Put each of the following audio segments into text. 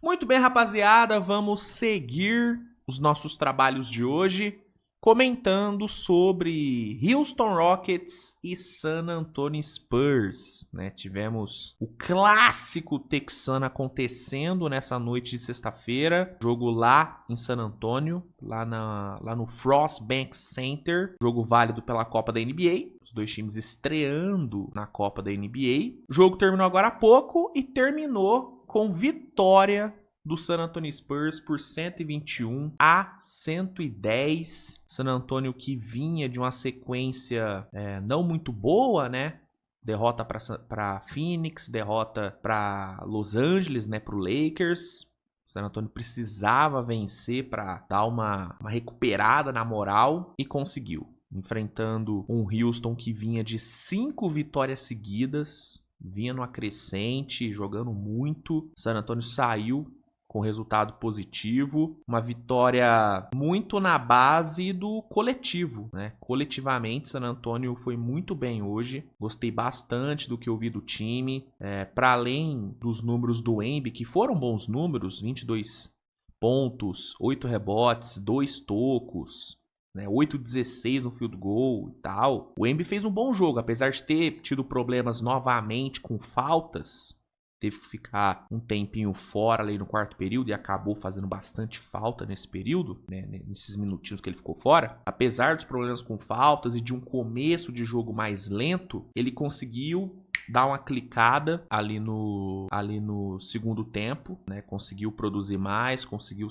Muito bem, rapaziada, vamos seguir os nossos trabalhos de hoje comentando sobre Houston Rockets e San Antonio Spurs, né? Tivemos o clássico texano acontecendo nessa noite de sexta-feira, jogo lá em San Antonio, lá no Frost Bank Center, jogo válido pela Copa da NBA. Os dois times estreando na Copa da NBA. O jogo terminou agora há pouco e terminou com vitória do San Antonio Spurs por 121-110. San Antonio que vinha de uma sequência não muito boa, né? Derrota para Phoenix, derrota para Los Angeles, né? Para o Lakers. O San Antonio precisava vencer para dar uma recuperada na moral e conseguiu. Enfrentando um Houston que vinha de 5 vitórias seguidas, vinha no acrescente, jogando muito. San Antonio saiu com resultado positivo, uma vitória muito na base do coletivo, né? Coletivamente, San Antonio foi muito bem hoje, gostei bastante do que eu vi do time, para além dos números do Embiid, que foram bons números, 22 pontos, 8 rebotes, 2 tocos, 8-16 no field goal e tal. O Embiid fez um bom jogo, apesar de ter tido problemas novamente com faltas. Teve que ficar um tempinho fora ali no quarto período e acabou fazendo bastante falta nesse período, né, nesses minutinhos que ele ficou fora. Apesar dos problemas com faltas e de um começo de jogo mais lento, ele conseguiu dar uma clicada ali no segundo tempo, né? Conseguiu produzir mais, conseguiu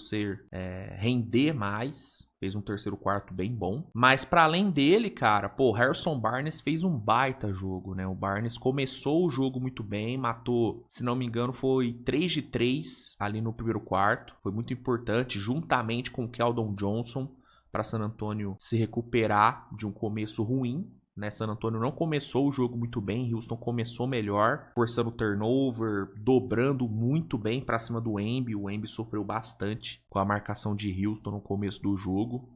render mais. Fez um terceiro quarto bem bom. Mas para além dele, cara, Harrison Barnes fez um baita jogo, né? O Barnes começou o jogo muito bem, matou, se não me engano, foi 3 de 3 ali no primeiro quarto. Foi muito importante, juntamente com o Keldon Johnson, para San Antonio se recuperar de um começo ruim. Né, San Antonio não começou o jogo muito bem, Houston começou melhor, forçando turnover, dobrando muito bem para cima do Embiid. O Embiid sofreu bastante com a marcação de Houston no começo do jogo,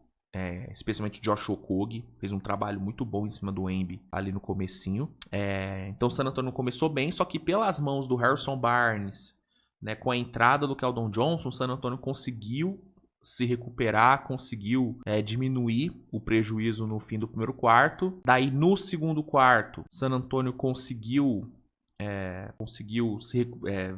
especialmente Josh Okogie, fez um trabalho muito bom em cima do Embiid ali no comecinho. Então o San Antonio começou bem, só que pelas mãos do Harrison Barnes, né, com a entrada do Keldon Johnson, o San Antonio conseguiu se recuperar, conseguiu diminuir o prejuízo no fim do primeiro quarto. Daí no segundo quarto, San Antonio conseguiu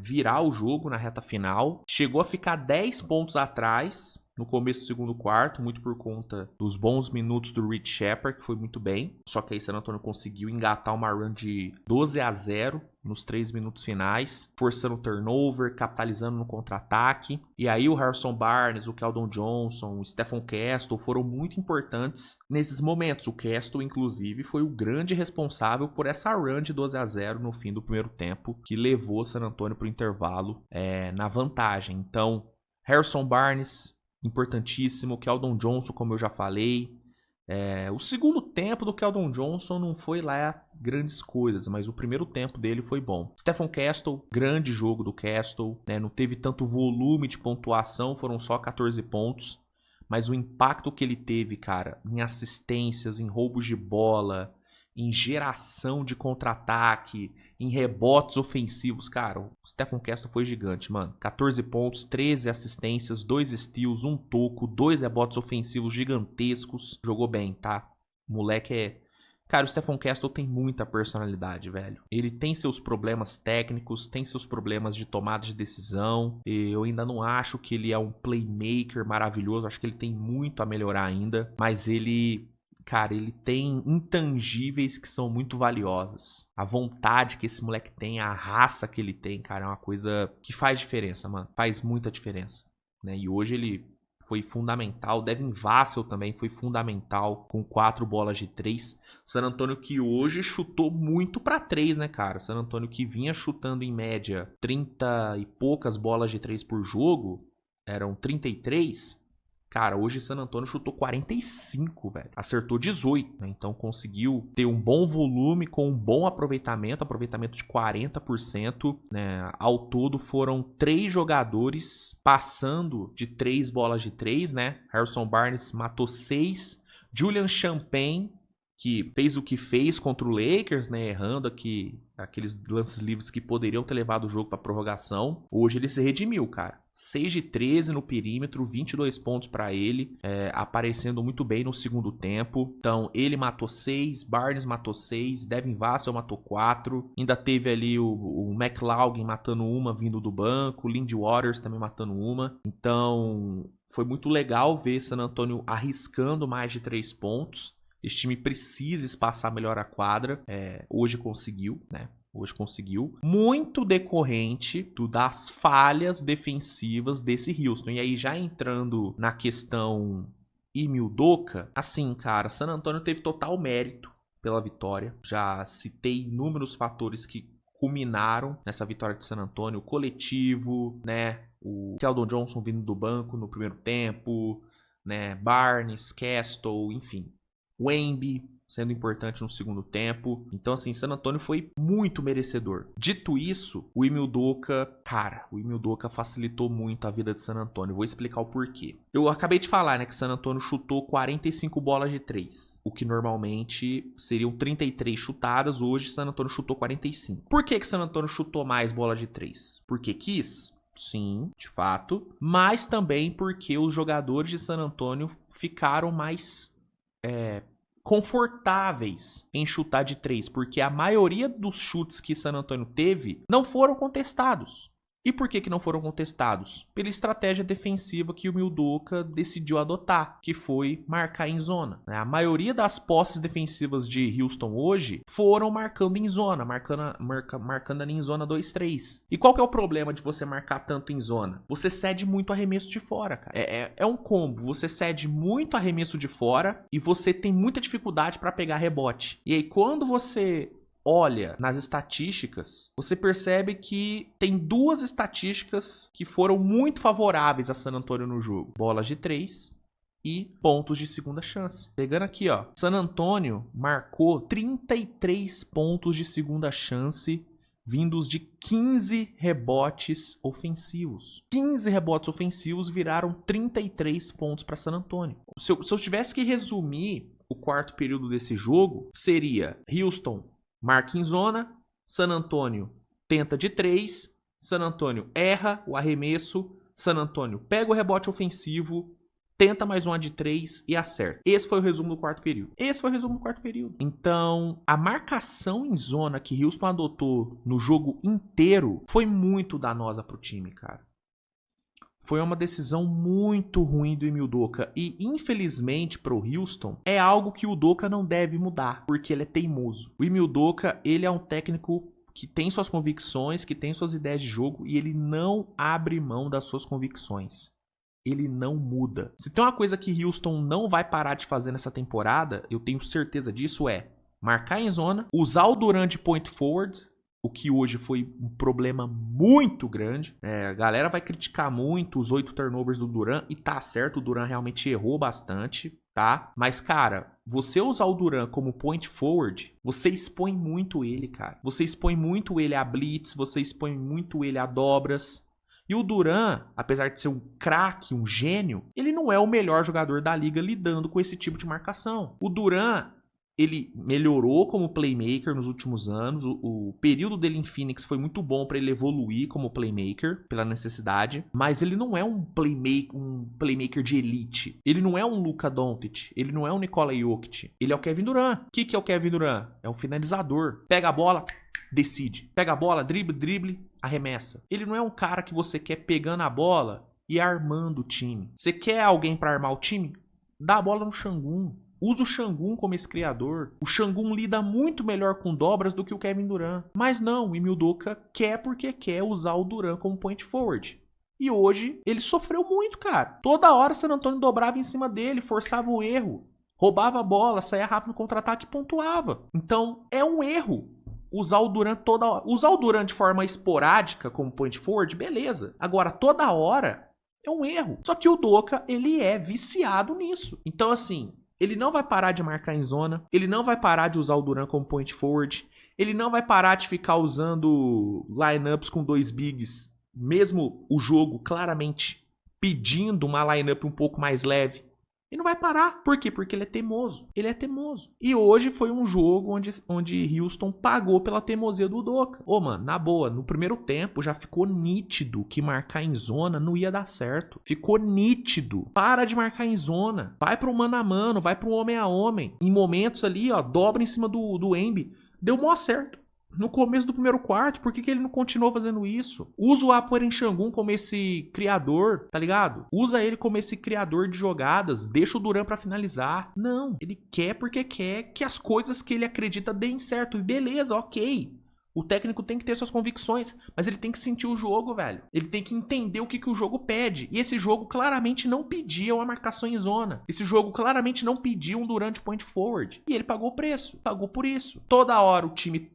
virar o jogo na reta final. Chegou a ficar 10 pontos atrás no começo do segundo quarto, muito por conta dos bons minutos do Reed Sheppard, que foi muito bem. Só que aí San Antonio conseguiu engatar uma run de 12-0 nos 3 minutos finais, forçando turnover, capitalizando no contra-ataque. E aí o Harrison Barnes, o Keldon Johnson, o Stephon Castle foram muito importantes nesses momentos. O Castle, inclusive, foi o grande responsável por essa run de 12-0 no fim do primeiro tempo, que levou San Antonio para o intervalo na vantagem. Então, Harrison Barnes, importantíssimo. Keldon Johnson, como eu já falei. O segundo tempo do Keldon Johnson não foi lá grandes coisas, mas o primeiro tempo dele foi bom. Stephon Castle, grande jogo do Castle, né? Não teve tanto volume de pontuação, foram só 14 pontos, mas o impacto que ele teve, cara, em assistências, em roubos de bola, em geração de contra-ataque, em rebotes ofensivos, cara, o Stephon Castle foi gigante, mano. 14 pontos, 13 assistências, 2 steals, 1 toco, 2 rebotes ofensivos gigantescos. Jogou bem, tá? O moleque Cara, o Stephon Castle tem muita personalidade, velho. Ele tem seus problemas técnicos, tem seus problemas de tomada de decisão. Eu ainda não acho que ele é um playmaker maravilhoso, acho que ele tem muito a melhorar ainda, mas ele tem intangíveis que são muito valiosas. A vontade que esse moleque tem, a raça que ele tem, cara, é uma coisa que faz diferença, mano. Faz muita diferença, né? E hoje ele foi fundamental. Devin Vassell também foi fundamental com 4 bolas de 3. San Antonio que hoje chutou muito pra 3, né, cara? San Antonio que vinha chutando em média 30 e poucas bolas de 3 por jogo. Eram 33. Cara, hoje San Antonio chutou 45, velho. Acertou 18, né? Então conseguiu ter um bom volume com um bom aproveitamento de 40%, né? Ao todo foram 3 jogadores passando de 3 bolas de 3, né? Harrison Barnes matou 6. Julian Champagne, que fez o que fez contra o Lakers, né, errando aqueles lances livres que poderiam ter levado o jogo para prorrogação. Hoje ele se redimiu, cara. 6 de 13 no perímetro, 22 pontos para ele, aparecendo muito bem no segundo tempo. Então, ele matou 6, Barnes matou 6, Devin Vassell matou 4. Ainda teve ali o McLaughlin matando uma vindo do banco, Lindy Waters também matando uma. Então, foi muito legal ver San Antonio arriscando mais de 3 pontos. Esse time precisa espaçar melhor a quadra. Hoje conseguiu, né? Hoje conseguiu. Muito decorrente das falhas defensivas desse Houston. E aí, já entrando na questão Ime Udoka, assim, cara, San Antonio teve total mérito pela vitória. Já citei inúmeros fatores que culminaram nessa vitória de San Antonio. O coletivo, né? O Keldon Johnson vindo do banco no primeiro tempo, né? Barnes, Castle, enfim. Wemby sendo importante no segundo tempo. Então, assim, San Antonio foi muito merecedor. Dito isso, o Ime Udoka, cara, o Ime Udoka facilitou muito a vida de San Antonio. Vou explicar o porquê. Eu acabei de falar, né, que San Antonio chutou 45 bolas de 3, o que normalmente seriam 33 chutadas. Hoje, San Antonio chutou 45. Por que San Antonio chutou mais bola de 3? Porque quis? Sim, de fato. Mas também porque os jogadores de San Antonio ficaram mais confortáveis em chutar de 3, porque a maioria dos chutes que San Antonio teve não foram contestados. E por que não foram contestados? Pela estratégia defensiva que o Ime Udoka decidiu adotar, que foi marcar em zona. A maioria das posses defensivas de Houston hoje foram marcando em zona, marcando ali em zona 2-3. E qual que é o problema de você marcar tanto em zona? Você cede muito arremesso de fora, cara. É um combo. Você cede muito arremesso de fora e você tem muita dificuldade para pegar rebote. E aí, quando você olha nas estatísticas, você percebe que tem 2 estatísticas que foram muito favoráveis a San Antonio no jogo: bolas de 3 e pontos de segunda chance. Pegando aqui, ó, San Antonio marcou 33 pontos de segunda chance vindos de 15 rebotes ofensivos. 15 rebotes ofensivos viraram 33 pontos para San Antonio. Se eu tivesse que resumir o quarto período desse jogo, seria Houston marca em zona, San Antonio tenta de 3, San Antonio erra o arremesso, San Antonio pega o rebote ofensivo, tenta mais uma de 3 e acerta. Esse foi o resumo do quarto período. Então, a marcação em zona que Houston adotou no jogo inteiro foi muito danosa pro time, cara. Foi uma decisão muito ruim do Ime Udoka. E, infelizmente, para o Houston, é algo que o Udoka não deve mudar, porque ele é teimoso. O Ime Udoka, ele é um técnico que tem suas convicções, que tem suas ideias de jogo, e ele não abre mão das suas convicções. Ele não muda. Se tem uma coisa que Houston não vai parar de fazer nessa temporada, eu tenho certeza disso, é marcar em zona, usar o Durant de point forward, o que hoje foi um problema muito grande. A galera vai criticar muito os 8 turnovers do Durant, e tá certo, o Durant realmente errou bastante, tá? Mas, cara, você usar o Durant como point forward, você expõe muito ele, cara. Você expõe muito ele a blitz, você expõe muito ele a dobras. E o Durant, apesar de ser um craque, um gênio, ele não é o melhor jogador da liga lidando com esse tipo de marcação. O Durant, ele melhorou como playmaker nos últimos anos. O período dele em Phoenix foi muito bom para ele evoluir como playmaker, pela necessidade. Mas ele não é um playmaker de elite. Ele não é um Luka Doncic. Ele não é um Nikola Jokic. Ele é o Kevin Durant. O que é o Kevin Durant? É um finalizador. Pega a bola, decide. Pega a bola, drible, arremessa. Ele não é um cara que você quer pegando a bola e armando o time. Você quer alguém para armar o time? Dá a bola no Şangun. Usa o Şangun como esse criador. O Şangun lida muito melhor com dobras do que o Kevin Durant. Mas não, o Ime Udoka quer porque quer usar o Durant como point forward. E hoje ele sofreu muito, cara. Toda hora o San Antonio dobrava em cima dele, forçava o erro, roubava a bola, saía rápido no contra-ataque e pontuava. Então é um erro usar o Durant toda hora. Usar o Durant de forma esporádica como point forward, beleza. Agora, toda hora é um erro. Só que o Udoka, ele é viciado nisso. Então, assim, ele não vai parar de marcar em zona, ele não vai parar de usar o Durant como point forward, ele não vai parar de ficar usando lineups com 2 bigs, mesmo o jogo claramente pedindo uma lineup um pouco mais leve. Ele não vai parar. Por quê? Porque ele é teimoso. Ele é teimoso. E hoje foi um jogo onde Houston pagou pela teimosia do Udoka. Ô, mano, na boa, no primeiro tempo já ficou nítido que marcar em zona não ia dar certo. Ficou nítido. Para de marcar em zona. Vai pro mano a mano, vai pro homem a homem. Em momentos ali, ó, dobra em cima do Embi. Deu mó certo. No começo do primeiro quarto, por que ele não continuou fazendo isso? Usa o Alperen Sengun como esse criador, tá ligado? Usa ele como esse criador de jogadas, deixa o Durant pra finalizar. Não, ele quer porque quer que as coisas que ele acredita deem certo. E beleza, ok. O técnico tem que ter suas convicções, mas ele tem que sentir o jogo, velho. Ele tem que entender o que o jogo pede. E esse jogo claramente não pedia uma marcação em zona. Esse jogo claramente não pedia um Durant point forward. E ele pagou o preço, pagou por isso. Toda hora o time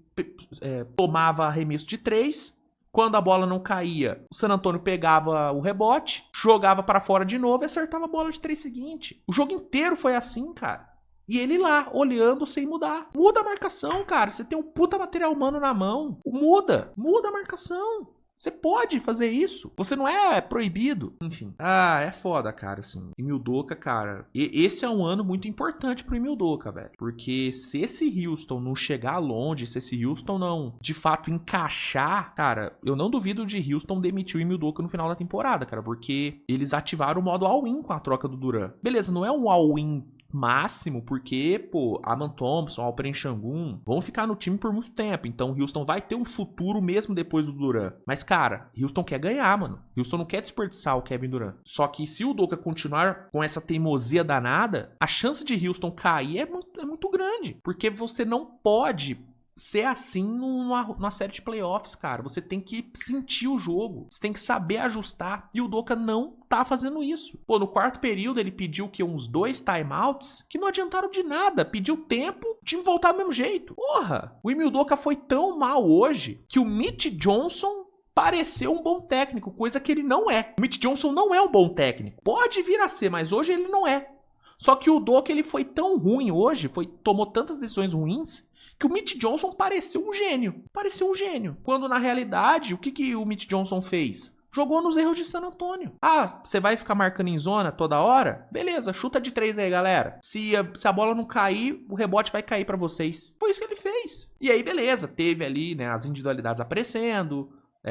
tomava arremesso de 3, quando a bola não caía, o San Antonio pegava o rebote, jogava pra fora de novo e acertava a bola de 3 seguinte. O jogo inteiro foi assim, cara. E ele lá, olhando sem mudar. Muda a marcação, cara. Você tem um puta material humano na mão. Muda a marcação. Você pode fazer isso. Você não é proibido. Enfim. Ah, é foda, cara, assim. Ime Udoka, cara. Esse é um ano muito importante pro Ime Udoka, velho. Porque se esse Houston não chegar longe, se esse Houston não, de fato, encaixar, cara, eu não duvido de Houston demitir o Ime Udoka no final da temporada, cara. Porque eles ativaram o modo all-in com a troca do Durant. Beleza, não é um all-in máximo, porque, pô, Aman Thompson, Alperen Sengun vão ficar no time por muito tempo, então Houston vai ter um futuro mesmo depois do Durant. Mas, cara, Houston quer ganhar, mano. Houston não quer desperdiçar o Kevin Durant. Só que se o Udoka continuar com essa teimosia danada, a chance de Houston cair é muito grande, porque você não pode ser assim numa série de playoffs, cara. Você tem que sentir o jogo. Você tem que saber ajustar. E o Udoka não tá fazendo isso. Pô, no quarto período ele pediu que uns 2 timeouts que não adiantaram de nada. Pediu tempo, o time voltar do mesmo jeito. Porra! O Ime Udoka foi tão mal hoje que o Mitch Johnson pareceu um bom técnico, coisa que ele não é. O Mitch Johnson não é um bom técnico. Pode vir a ser, mas hoje ele não é. Só que o Udoka, ele foi tão ruim hoje, tomou tantas decisões ruins, que o Mitch Johnson pareceu um gênio. Pareceu um gênio. Quando, na realidade, o que o Mitch Johnson fez? Jogou nos erros de San Antonio. Ah, você vai ficar marcando em zona toda hora? Beleza, chuta de 3 aí, galera. Se a bola não cair, o rebote vai cair pra vocês. Foi isso que ele fez. E aí, beleza, teve ali, né, as individualidades aparecendo,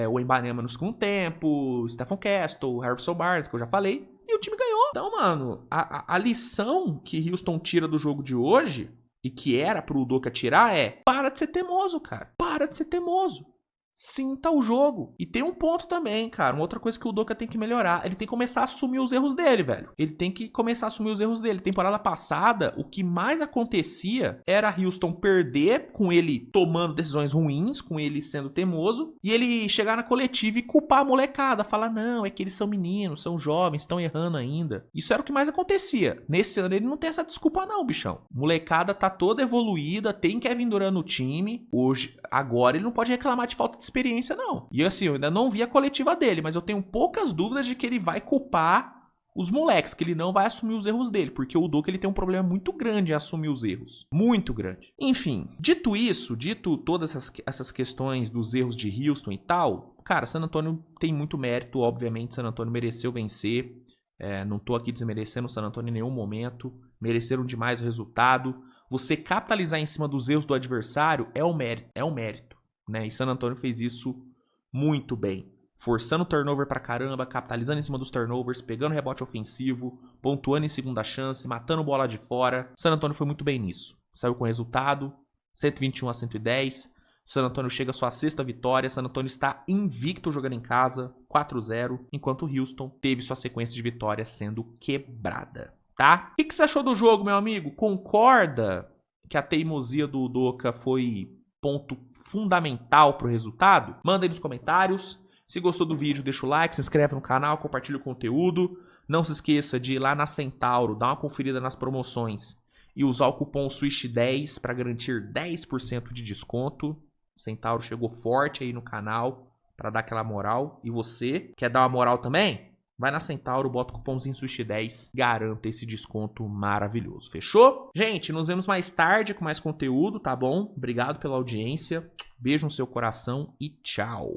o Embanema no segundo tempo, Stephen Castle, Harrison Barnes, que eu já falei, e o time ganhou. Então, mano, a lição que Houston tira do jogo de hoje, e que era pro Udoka tirar, para de ser teimoso, cara. Para de ser teimoso. Sinta o jogo. E tem um ponto também, cara. Uma outra coisa que o Udoka tem que melhorar. Ele tem que começar a assumir os erros dele, velho. Ele tem que começar a assumir os erros dele. Temporada passada, o que mais acontecia era Houston perder com ele tomando decisões ruins, com ele sendo teimoso, e ele chegar na coletiva e culpar a molecada. Falar, não, é que eles são meninos, são jovens, estão errando ainda. Isso era o que mais acontecia. Nesse ano ele não tem essa desculpa não, bichão. Molecada tá toda evoluída, tem Kevin Durant no time. Agora ele não pode reclamar de falta de experiência, não. E assim, eu ainda não vi a coletiva dele, mas eu tenho poucas dúvidas de que ele vai culpar os moleques, que ele não vai assumir os erros dele, porque o Udoka, ele tem um problema muito grande em assumir os erros. Muito grande. Enfim, dito isso, dito todas essas questões dos erros de Houston e tal, cara, San Antonio tem muito mérito, obviamente, San Antonio mereceu vencer. Não tô aqui desmerecendo o San Antonio em nenhum momento. Mereceram demais o resultado. Você capitalizar em cima dos erros do adversário é um mérito. Né? E San Antonio fez isso muito bem, forçando o turnover pra caramba, capitalizando em cima dos turnovers, pegando rebote ofensivo, pontuando em segunda chance, matando bola de fora. San Antonio foi muito bem nisso. Saiu com resultado 121-110. San Antonio chega à sua 6ª vitória. San Antonio está invicto jogando em casa, 4-0, enquanto o Houston teve sua sequência de vitórias sendo quebrada, tá? O que você achou do jogo, meu amigo? Concorda que a teimosia do Udoka foi ponto fundamental pro resultado? Manda aí nos comentários. Se gostou do vídeo, deixa o like, se inscreve no canal, compartilha o conteúdo. Não se esqueça de ir lá na Centauro, dar uma conferida nas promoções e usar o cupom SWISH10 para garantir 10% de desconto. Centauro chegou forte aí no canal para dar aquela moral. E você quer dar uma moral também? Vai na Centauro, bota o cupomzinho SWISH10, garanta esse desconto maravilhoso. Fechou? Gente, nos vemos mais tarde com mais conteúdo, tá bom? Obrigado pela audiência, beijo no seu coração e tchau!